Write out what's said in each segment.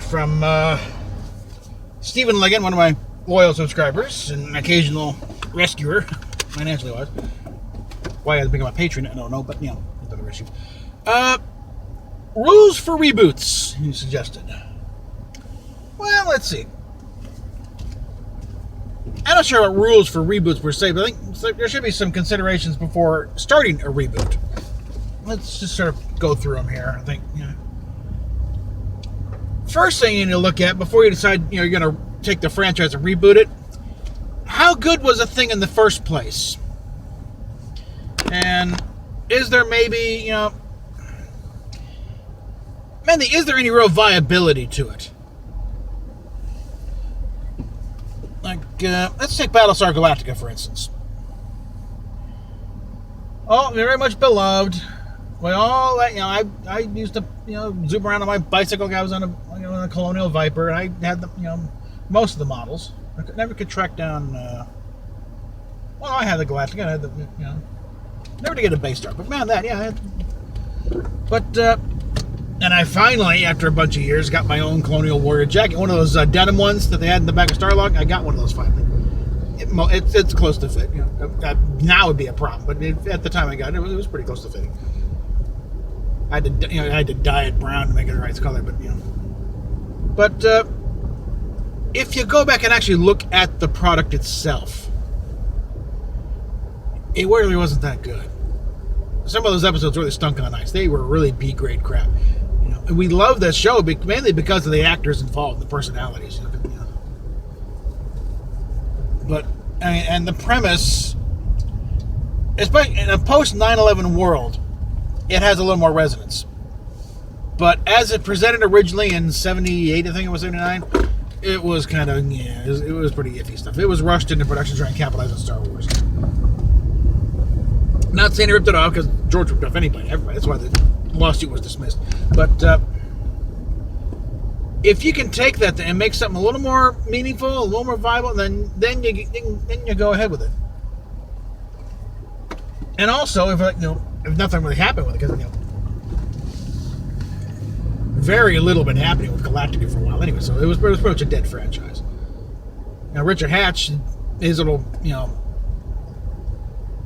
from Stephen Ligon, one of my loyal subscribers and occasional rescuer, financially wise. Why I had to become a patron, I don't know, but another issue. Rules for reboots, he suggested. Well, let's see. I'm not sure about rules for reboots per se, but I think there should be some considerations before starting a reboot. Let's just sort of go through them here, I think. First thing you need to look at before you decide you're going to take the franchise and reboot it, how good was a thing in the first place? And is there maybe, is there any real viability to it? Like, let's take Battlestar Galactica, for instance. Oh, very much beloved. We all, I used to, zoom around on my bicycle. I was on a Colonial Viper, and I had most of the models. I never could track down, I had the Galactica, I had the, never to get a base star, but man, and I finally, after a bunch of years, got my own Colonial Warrior jacket, one of those denim ones that they had in the back of Starlog. I got one of those finally. It's close to fit. Now it would be a problem, but at the time I got it, it was pretty close to fitting. I had to dye it brown to make it the right color, but if you go back and actually look at the product itself, it really wasn't that good. Some of those episodes really stunk on ice. They were really B-grade crap. And we love that show mainly because of the actors involved, the personalities. But and the premise, especially in a post 9/11 world, it has a little more resonance. But as it presented originally in 78, I think it was 79, it was kind of, it was pretty iffy stuff. It was rushed into production trying to capitalize on Star Wars. Not saying he ripped it off, because George ripped off everybody. That's why the lawsuit was dismissed. But if you can take that and make something a little more meaningful, a little more viable, then you go ahead with it. And also, if nothing really happened with it, because very little been happening with Galactica for a while anyway, so it was pretty much a dead franchise. Now Richard Hatch, his little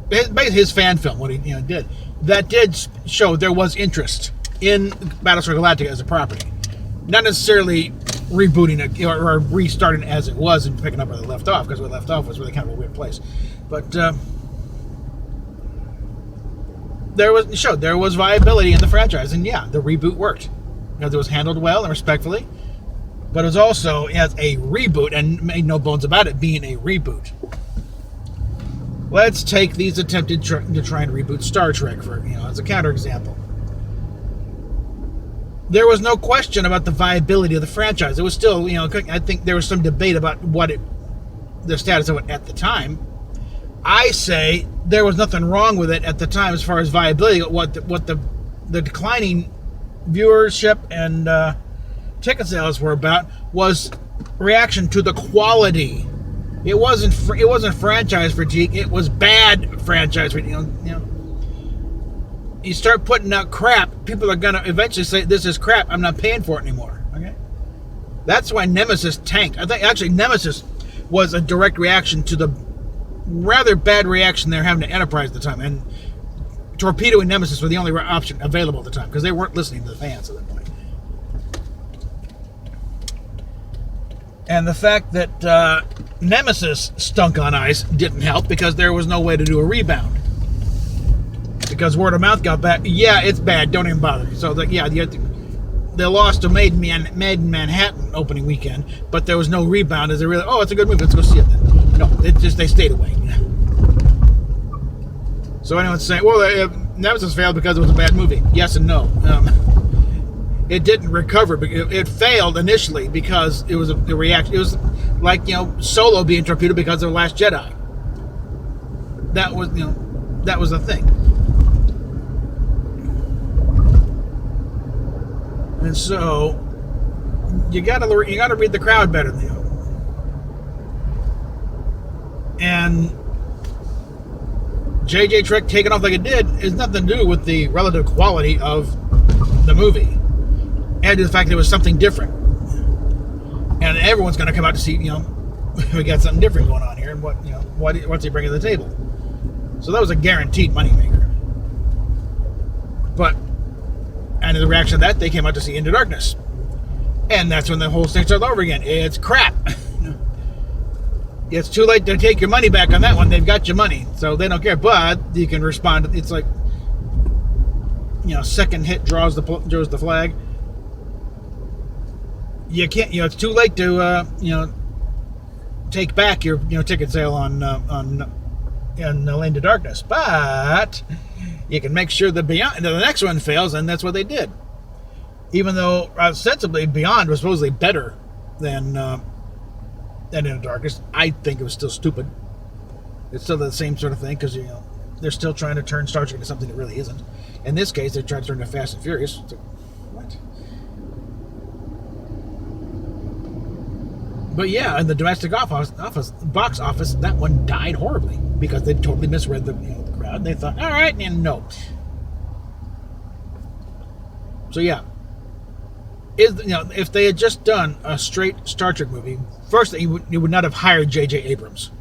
his fan film, what he did, that did show there was interest in Battlestar Galactica as a property, not necessarily rebooting it or restarting it as it was and picking up where they left off, because where they left off was really kind of a weird place. But there was viability in the franchise, and the reboot worked. It was handled well and respectfully, but it was also as a reboot, and made no bones about it being a reboot. Let's take these attempted to try and reboot Star Trek as a counterexample. There was no question about the viability of the franchise. It was still, I think there was some debate about the status of it at the time. I say there was nothing wrong with it at the time as far as viability. What the declining viewership and ticket sales were about was reaction to the quality. It wasn't franchise fatigue. It was bad franchise fatigue. You start putting out crap, people are gonna eventually say, "This is crap. I'm not paying for it anymore." Okay, that's why Nemesis tanked. I think actually Nemesis was a direct reaction to the rather bad reaction they were having to Enterprise at the time, and torpedoing Nemesis were the only option available at the time because they weren't listening to the fans at that point. And the fact that Nemesis stunk on ice didn't help, because there was no way to do a rebound. Because word of mouth got back, it's bad, don't even bother. So, they lost to Made in Manhattan opening weekend, but there was no rebound as they really, it's a good movie, let's go see it then. No, they stayed away. So anyone's saying, Nemesis failed because it was a bad movie. Yes and no. It didn't recover. It failed initially because it was a reaction. It was like, Solo being torpedoed because of The Last Jedi. That was the thing. And so you gotta read the crowd better than you. And J.J. Trek taking off like it did is nothing to do with the relative quality of the movie, and to the fact that it was something different. and everyone's going to come out to see, we got something different going on here, and what's he bringing to the table? So that was a guaranteed moneymaker. But, and in the reaction to that, they came out to see Into Darkness. And that's when the whole thing started over again. It's crap. It's too late to take your money back on that one. They've got your money, so they don't care. But you can respond. It's like, second hit draws the flag. You can't. It's too late to take back your ticket sale on Into Darkness. But you can make sure that the next one fails, and that's what they did. Even though ostensibly Beyond was supposedly better than Into Darkness, I think it was still stupid. It's still the same sort of thing because they're still trying to turn Star Trek into something that really isn't. In this case, they tried to turn it Fast and Furious. It's like, what? But yeah, in the domestic box office, that one died horribly because they totally misread the crowd. They thought, all right, and no. So yeah. If they had just done a straight Star Trek movie, first you would not have hired J.J. Abrams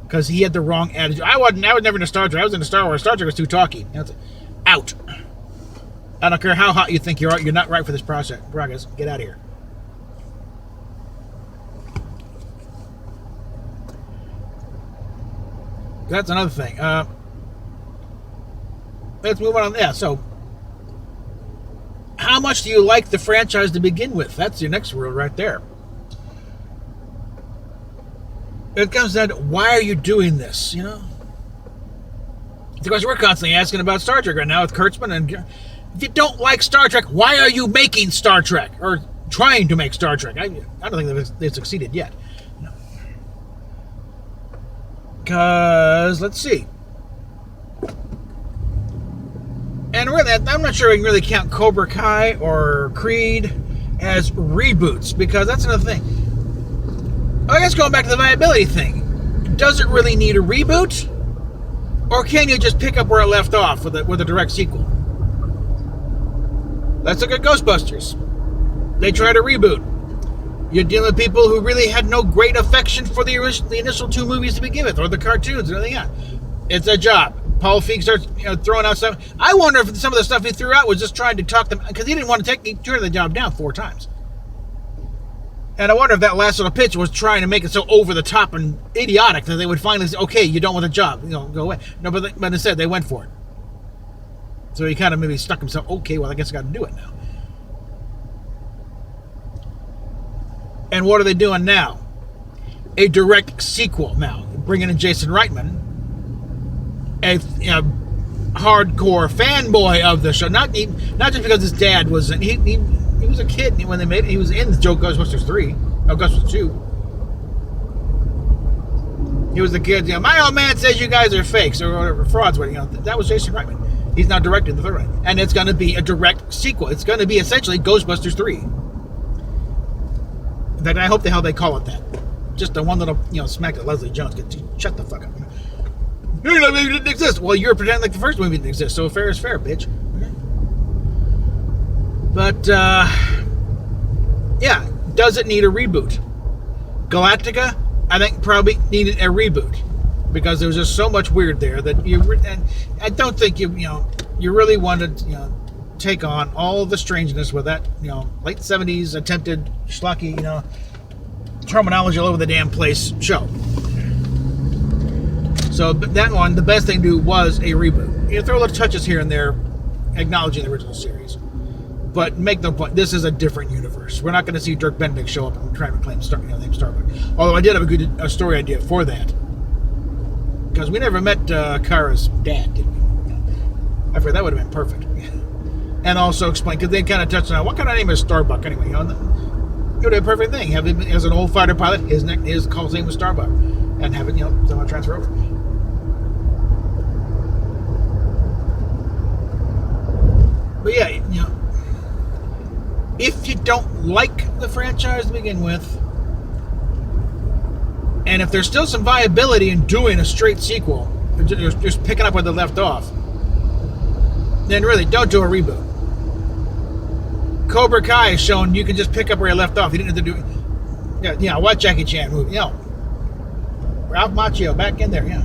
because he had the wrong attitude. I was never into Star Trek. I was into Star Wars. Star Trek was too talky. Out. I don't care how hot you think you are. You're not right for this progress. Get out of here. That's another thing. Let's move on. Yeah. So. How much do you like the franchise to begin with? That's your next rule right there. It comes down to, why are you doing this, Because we're constantly asking about Star Trek right now with Kurtzman. And if you don't like Star Trek, why are you making Star Trek? Or trying to make Star Trek? I don't think they've succeeded yet. Because, let's see. And really, I'm not sure we can really count Cobra Kai or Creed as reboots, because that's another thing. I guess going back to the viability thing, does it really need a reboot? Or can you just pick up where it left off with a direct sequel? Let's look at Ghostbusters. They tried a reboot. You're dealing with people who really had no great affection for the initial two movies to begin with, or the cartoons and everything else. It's a job. Paul Feig starts throwing out stuff. I wonder if some of the stuff he threw out was just trying to talk them, because he didn't want to turn the job down 4 times. And I wonder if that last little pitch was trying to make it so over the top and idiotic that they would finally say, okay, you don't want the job, go away. No, but instead they went for it. So he kind of maybe stuck himself, okay, well, I guess I got to do it now. And what are they doing now? A direct sequel now, bringing in Jason Reitman, a hardcore fanboy of the show. Not just because his dad was in. He was a kid when they made it. He was in Ghostbusters 3. No, Ghostbusters 2. He was the kid. My old man says you guys are fakes or whatever, frauds. That was Jason Reitman. He's now directing the third one, and it's going to be a direct sequel. It's going to be essentially Ghostbusters 3. In fact, I hope the hell they call it that. Just the one little smack at Leslie Jones. Shut the fuck up. Your movie didn't exist. Well, you're pretending like the first movie didn't exist, so fair is fair, bitch. Okay. But, yeah, does it need a reboot? Galactica, I think, probably needed a reboot, because there was just so much weird there that and I don't think you really wanted to take on all the strangeness with that late 70s attempted schlocky terminology all over the damn place show. So that one, the best thing to do was a reboot. Throw little touches here and there, acknowledging the original series, but make no point. This is a different universe. We're not going to see Dirk Benedict show up and try to claim name Starbuck. Although I did have a story idea for that, because we never met Kara's dad, did we? I figured that would have been perfect. And also explain, because they kind of touched on what kind of name is Starbuck anyway. It would have been a perfect thing. Have him as an old fighter pilot. His call name was Starbuck, and have it somehow transfer over. But yeah, if you don't like the franchise to begin with, and if there's still some viability in doing a straight sequel, just picking up where they left off, then really don't do a reboot. Cobra Kai is showing you can just pick up where you left off. You didn't have to do. Yeah. What Jackie Chan movie? Ralph Macchio back in there. Yeah.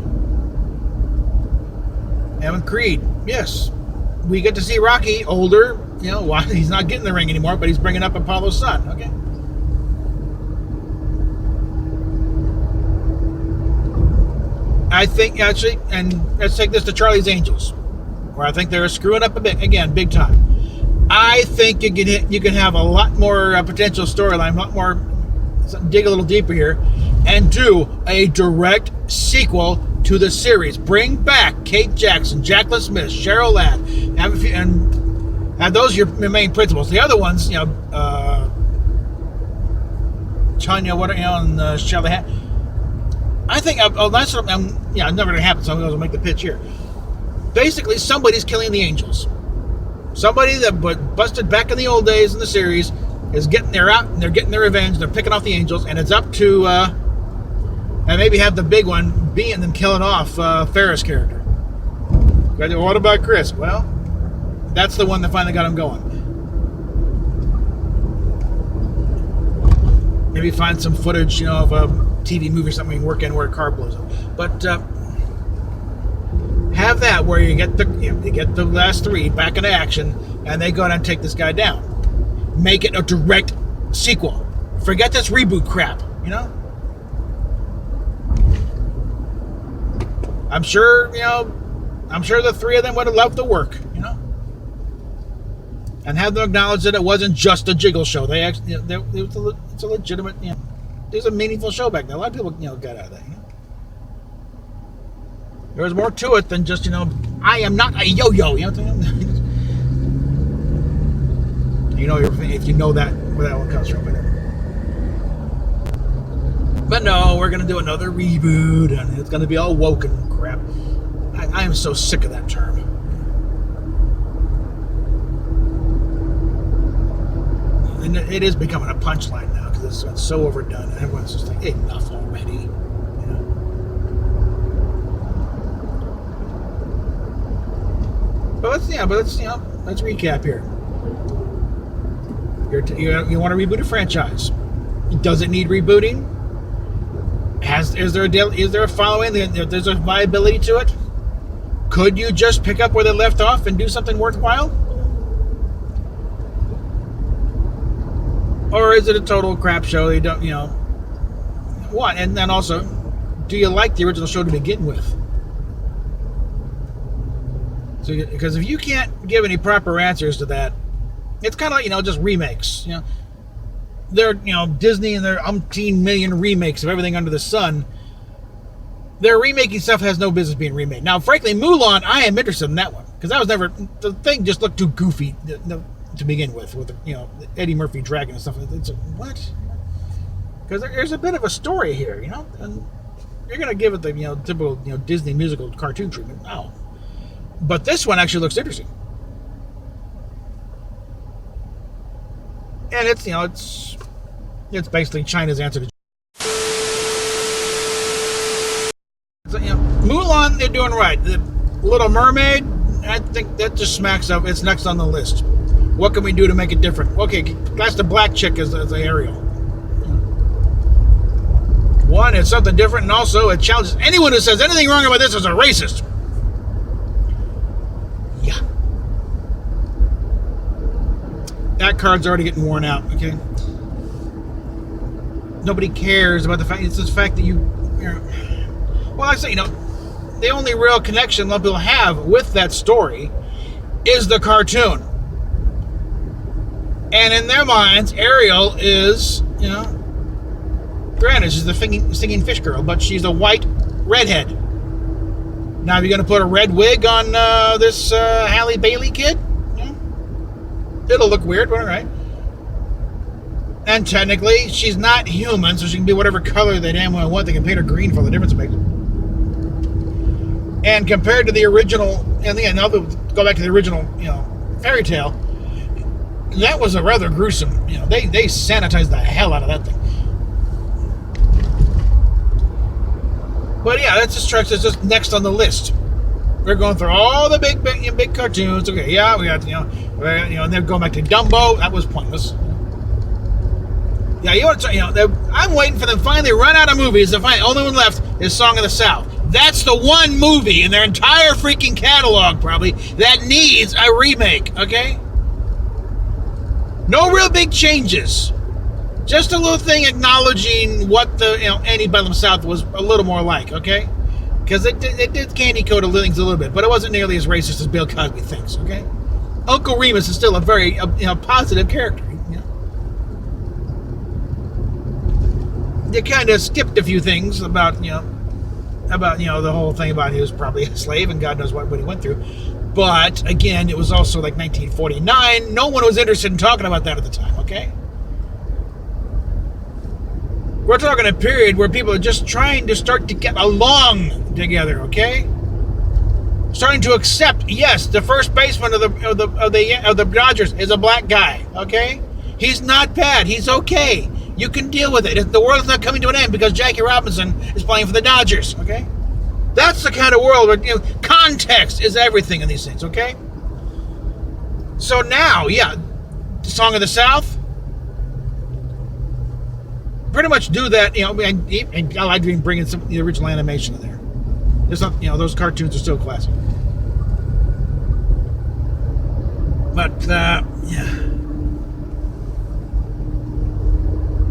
And with Creed, yes, we get to see Rocky older. Why he's not getting the ring anymore, but he's bringing up Apollo's son. Okay. I think actually, and let's take this to Charlie's Angels, where I think they're screwing up a bit again, big time. I think you can have a lot more potential storyline, a lot more. Dig a little deeper here, and do a direct sequel to the series. Bring back Kate Jackson, Jacqueline Smith, Cheryl Ladd, and those are your main principals. The other ones, Tanya, and Shelley. I think that's what I'm. Yeah, it's never going to happen. So I'm going to make the pitch here. Basically, somebody's killing the Angels. Somebody that busted back in the old days in the series is they're out and they're getting their revenge. They're picking off the Angels, and it's up to and maybe have the big one being them killing off Ferris' character. What about Chris? Well, that's the one that finally got him going. Maybe find some footage, of a TV movie or something you can work in where a car blows up. But have that where you get the last three back into action, and they go out and take this guy down. Make it a direct sequel. Forget this reboot crap, I'm sure the three of them would have loved the work, and have them acknowledge that it wasn't just a jiggle show. They actually, it's a legitimate, it was a meaningful show back then. A lot of people, got out of that. There was more to it than just, I am not a yo-yo. If you know that, where that one comes from. But no, we're going to do another reboot, and it's going to be all woke and crap. I am so sick of that term. And it is becoming a punchline now, because it's been so overdone, and everyone's just like, enough already. But let's recap here. You want to reboot a franchise? Does it need rebooting? Is there a following? There's a viability to it? Could you just pick up where they left off and do something worthwhile? Or is it a total crap show? You don't, what? And then also, do you like the original show to begin with? So, because if you can't give any proper answers to that, it's kind of like, just remakes. They're, Disney and their umpteen million remakes of everything under the sun. Their remaking stuff has no business being remade. Now, frankly, Mulan, I am interested in that one, because the thing just looked too goofy to begin with the, Eddie Murphy dragon and stuff. It's what? Because there's a bit of a story here, and you're going to give it the, typical, Disney musical cartoon treatment. No. But this one actually looks interesting. And it's basically China's answer to. So, Mulan, they're doing right. The Little Mermaid, I think that just smacks of it's next on the list. What can we do to make it different? Okay, that's the black chick as the Ariel. One, it's something different, and also it challenges anyone who says anything wrong about this as a racist. Yeah. That card's already getting worn out, okay? Nobody cares about the fact, it's the fact that well, I say, the only real connection a lot of people have with that story is the cartoon. And in their minds, Ariel is, granted, she's the singing fish girl, but she's a white redhead. Now, if you're going to put a red wig on this Halle Bailey kid, it'll look weird, but all right. And technically, she's not human, so she can be whatever color they damn well want. They can paint her green for all the difference it makes. And compared to the original, and again, now they'll go back to the original, fairy tale, that was a rather gruesome, they sanitized the hell out of that thing. But yeah, that just strikes as just next on the list. We're going through all the big cartoons. Okay, yeah, we got and they're going back to Dumbo. That was pointless. Yeah, I'm waiting for them to finally run out of movies. The only one left is Song of the South. That's the one movie in their entire freaking catalog, probably, that needs a remake. Okay, no real big changes. Just a little thing acknowledging what the Annie Bedlam South was a little more like. Okay. Because it did candy coat things a little bit, but it wasn't nearly as racist as Bill Cosby thinks, okay? Uncle Remus is still a very positive character. They kind of skipped a few things about the whole thing about he was probably a slave and God knows what he went through. But again, it was also like 1949. No one was interested in talking about that at the time, okay? We're talking a period where people are just trying to start to get along together, okay? Starting to accept, yes, the first baseman of the Dodgers is a black guy, okay? He's not bad. He's okay. You can deal with it. The world is not coming to an end because Jackie Robinson is playing for the Dodgers, okay? That's the kind of world where context is everything in these things, okay? So now, yeah, Song of the South. Pretty much do that, and I like bringing some of the original animation in there. It's not, those cartoons are still classic. But yeah.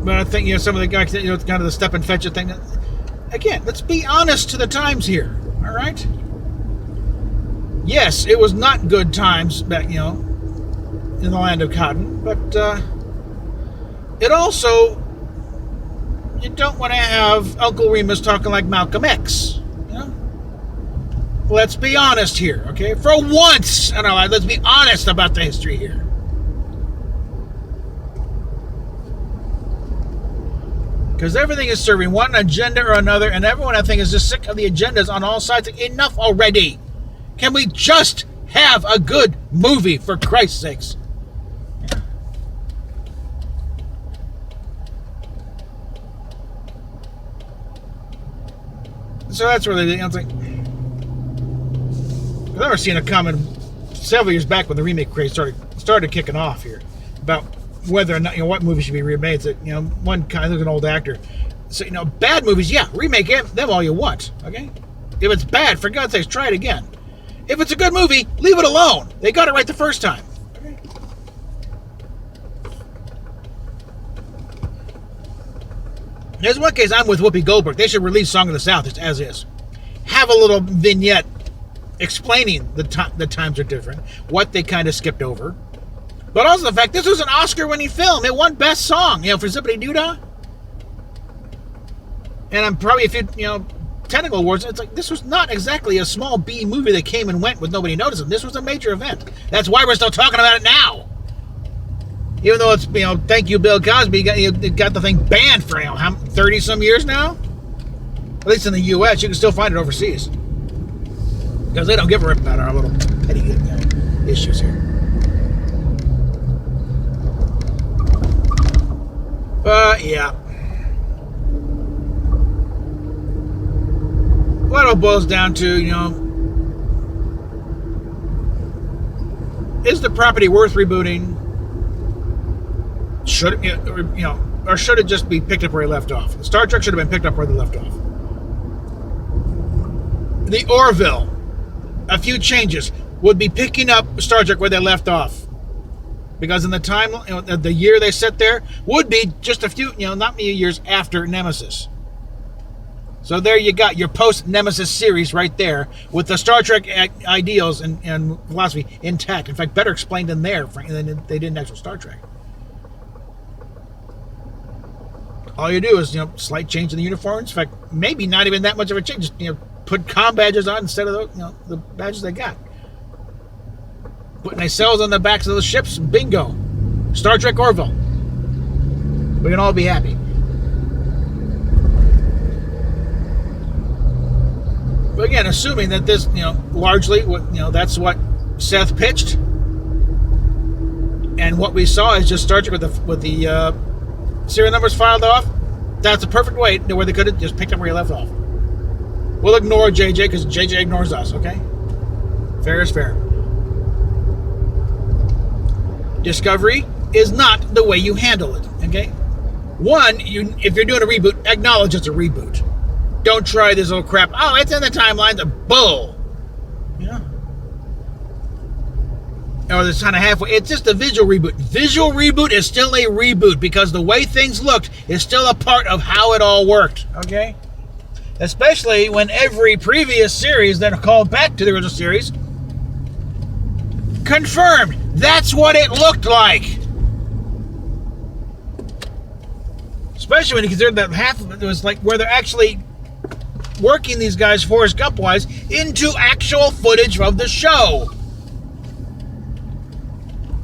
But I think some of the guys, it's kind of the step and fetch it thing. Again, let's be honest to the times here. All right. Yes, it was not good times back, in the land of cotton, but it also. You don't want to have Uncle Remus talking like Malcolm X. Let's be honest here, okay? For once in our life, let's be honest about the history here. Because everything is serving one agenda or another, and everyone, I think, is just sick of the agendas on all sides. Enough already. Can we just have a good movie, for Christ's sakes? So that's where it's like, I've never seen a comment several years back when the remake craze started kicking off here about whether or not what movies should be remade. That one kind of an old actor, so bad movies, yeah, remake them all you want, okay? If it's bad, for God's sakes, try it again. If it's a good movie, leave it alone. They got it right the first time. Okay? There's one case I'm with Whoopi Goldberg. They should release Song of the South just as is. Have a little vignette explaining the times are different, what they kind of skipped over. But also the fact this was an Oscar-winning film. It won Best Song, for Zippity Doodah. And I'm probably, if technical awards, it's like, this was not exactly a small B movie that came and went with nobody noticing. This was a major event. That's why we're still talking about it now. Even though it's, thank you, Bill Cosby, got the thing banned for, 30-some years now? At least in the U.S., you can still find it overseas. Because they don't give a rip about our little petty issues here. But, yeah. What it boils down to, is the property worth rebooting? Should it, or should it just be picked up where it left off? Star Trek should have been picked up where they left off. The Orville, a few changes, would be picking up Star Trek where they left off. Because in the time, the year they set there would be just a few, not many years after Nemesis. So there you got your post-Nemesis series right there with the Star Trek ideals and philosophy intact. In fact, better explained in there than they did in actual Star Trek. All you do is, slight change in the uniforms. In fact, maybe not even that much of a change. Just, put comm badges on instead of the badges they got. Putting their cells on the backs of the ships, bingo. Star Trek Orville. We can all be happy. But again, assuming that this, largely, that's what Seth pitched, and what we saw is just Star Trek with the serial numbers filed off. That's a perfect way where they could have just picked up where you left off. We'll ignore JJ because JJ ignores us, okay? Fair is fair. Discovery is not the way you handle it, okay? One, if you're doing a reboot, acknowledge it's a reboot. Don't try this little crap. Oh, it's in the timeline. The bull. Yeah. Or it's kind of halfway. It's just a visual reboot. Visual reboot is still a reboot because the way things looked is still a part of how it all worked, okay? Especially when every previous series that are called back to the original series confirmed that's what it looked like. Especially when you consider that half of it was like where they're actually working these guys Forrest Gump-wise into actual footage of the show.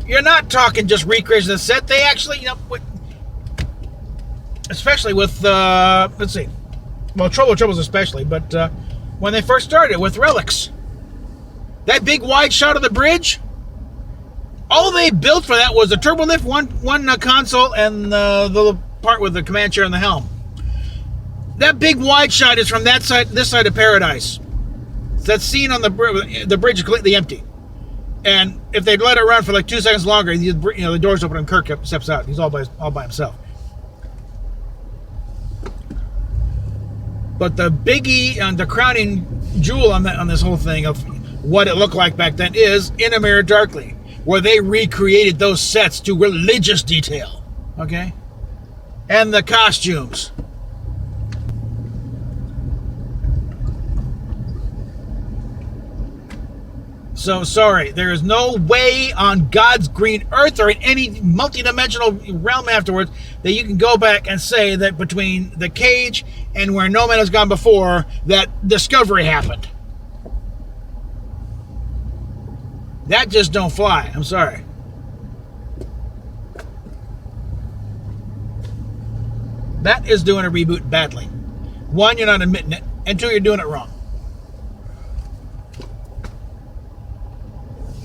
You're not talking just recreation of the set. They actually, especially with, let's see, well, Troubles especially, but when they first started with Relics, that big wide shot of the bridge, all they built for that was a turbolift, one console, and the part with the command chair and the helm. That big wide shot is from that side, this side of Paradise. That scene on the bridge is completely empty. And if they'd let it run for like 2 seconds longer, the doors open and Kirk steps out. He's all by himself. But the biggie and the crowning jewel on this whole thing of what it looked like back then is In a Mirror Darkly, where they recreated those sets to religious detail. Okay? And the costumes. So, sorry, there is no way on God's green earth or in any multidimensional realm afterwards that you can go back and say that between the cage and where no man has gone before, that discovery happened. That just don't fly. I'm sorry. That is doing a reboot badly. One, you're not admitting it, and two, you're doing it wrong.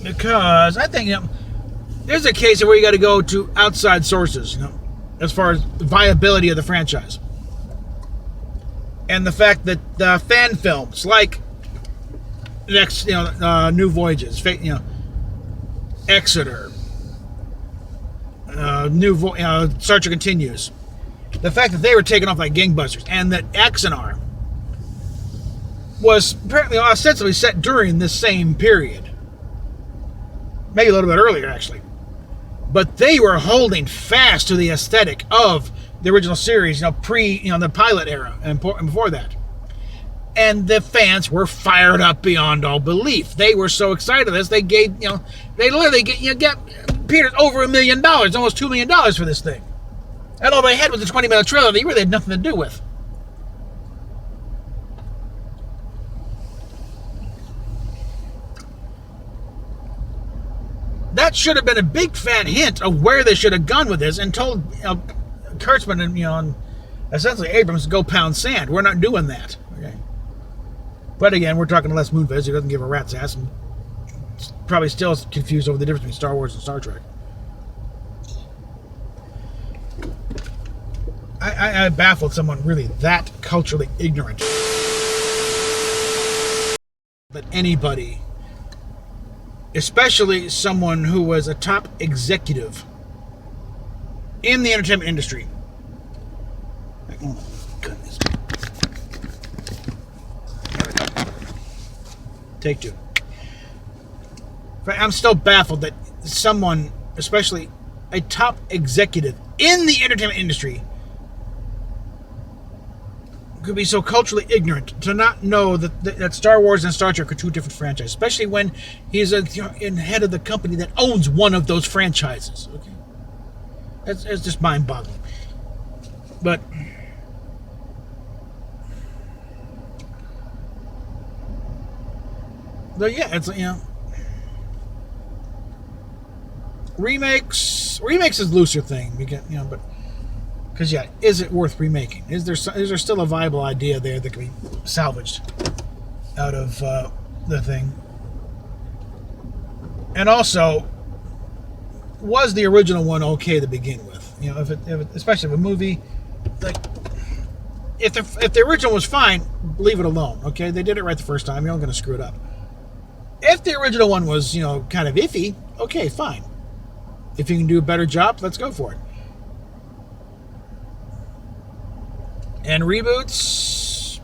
Because I think there's a case where you got to go to outside sources, as far as the viability of the franchise, and the fact that fan films like next, New Voyages, Exeter, Star Trek Continues, the fact that they were taken off like gangbusters, and that Axanar was apparently ostensibly set during this same period. Maybe a little bit earlier, actually. But they were holding fast to the aesthetic of the original series, the pilot era and before that. And the fans were fired up beyond all belief. They were so excited this, they gave, they literally get Peter's over $1 million, almost $2 million for this thing. And all they had was a 20-minute trailer that you really had nothing to do with. That should have been a big fat hint of where they should have gone with this and told Kurtzman and essentially Abrams to go pound sand. We're not doing that. Okay. But again, we're talking to Les Moonves, who doesn't give a rat's ass and probably still confused over the difference between Star Wars and Star Trek. I baffled someone really that culturally ignorant that anybody, especially someone who was a top executive in the entertainment industry. Oh my goodness. Take two. I'm still baffled that someone, especially a top executive in the entertainment industry, could be so culturally ignorant to not know that Star Wars and Star Trek are two different franchises, especially when he's in head of the company that owns one of those franchises. Okay, it's just mind-boggling. But yeah, it's remakes is a looser thing. We get but. Because, is it worth remaking? Is there still a viable idea there that can be salvaged out of the thing? And also, was the original one okay to begin with? If it especially if a movie, like, if the original was fine, leave it alone, okay? They did it right the first time. You're not going to screw it up. If the original one was, kind of iffy, okay, fine. If you can do a better job, let's go for it. And reboots,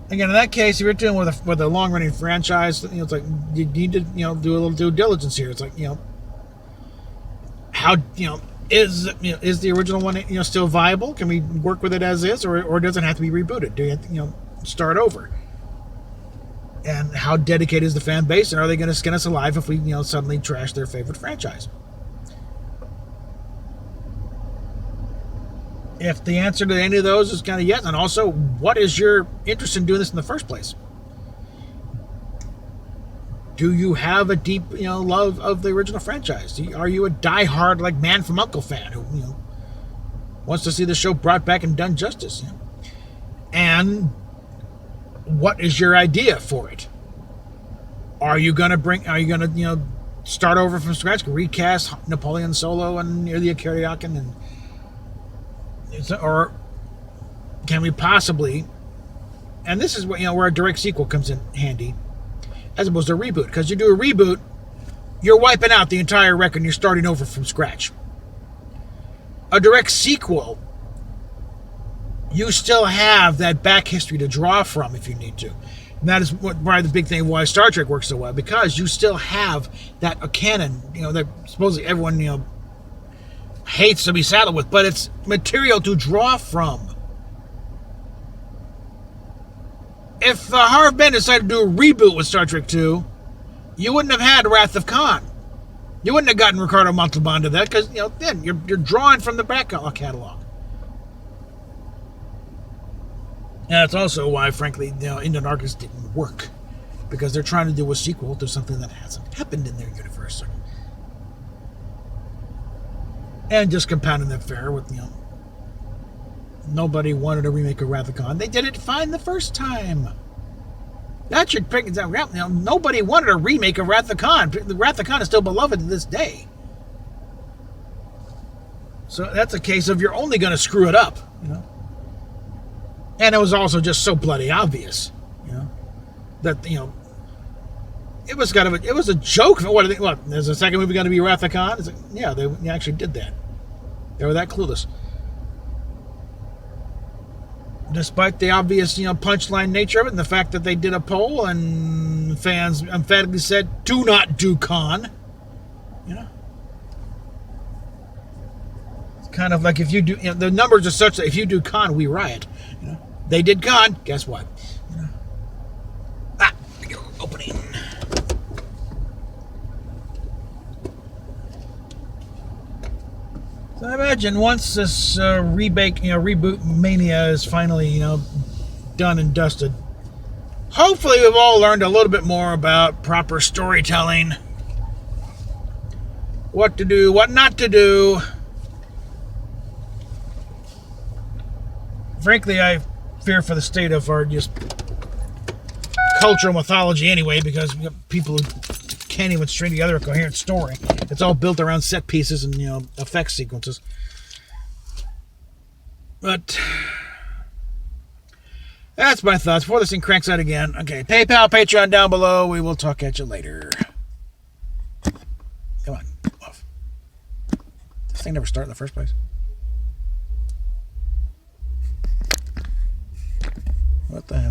again, in that case, if you're dealing with a long-running franchise, it's like you need to, do a little due diligence here. It's like, how, is the original one, still viable? Can we work with it as is, or does it have to be rebooted? Do you, start over? And how dedicated is the fan base, and are they going to skin us alive if we, suddenly trash their favorite franchise? If the answer to any of those is kind of yes, and also, what is your interest in doing this in the first place? Do you have a deep, love of the original franchise? Are you a diehard, like, Man from U.N.C.L.E. fan who, wants to see the show brought back and done justice? And what is your idea for it? Are you gonna start over from scratch, recast Napoleon Solo and Ilya Kuryakin, or can we possibly? And this is where a direct sequel comes in handy, as opposed to a reboot. Because you do a reboot, you're wiping out the entire record and you're starting over from scratch. A direct sequel, you still have that back history to draw from if you need to. And that is probably the big thing why Star Trek works so well, because you still have that a canon, that supposedly everyone, hates to be saddled with, but it's material to draw from. If Harv Ben decided to do a reboot with Star Trek 2, you wouldn't have had Wrath of Khan. You wouldn't have gotten Ricardo Montalban to that, because then you're drawing from the back catalog. And that's also why, frankly, Indian Argus didn't work, because they're trying to do a sequel to something that hasn't happened in their universe. And just compounding that fare with, nobody wanted a remake of Wrath of Khan. They did it fine the first time. That should pick it down. Nobody wanted a remake of Wrath of Khan. The Wrath of Khan is still beloved to this day. So that's a case of you're only going to screw it up, And it was also just so bloody obvious, that, it was it was a joke. What, there's a second movie going to be Wrath of Khan? It's like, yeah, they actually did that. They were that clueless. Despite the obvious, punchline nature of it, and the fact that they did a poll and fans emphatically said, do not do Khan. It's kind of like if you do, the numbers are such that if you do Khan, we riot. They did Khan, guess what? Opening. So I imagine once this reboot mania is finally, done and dusted, hopefully we've all learned a little bit more about proper storytelling, what to do, what not to do. Frankly, I fear for the state of our just cultural mythology anyway, because we have people who can't even string together a coherent story. It's all built around set pieces and, effect sequences. But that's my thoughts before this thing cranks out again. Okay, PayPal, Patreon down below. We will talk at you later. Come on, off. This thing never started in the first place. What the hell?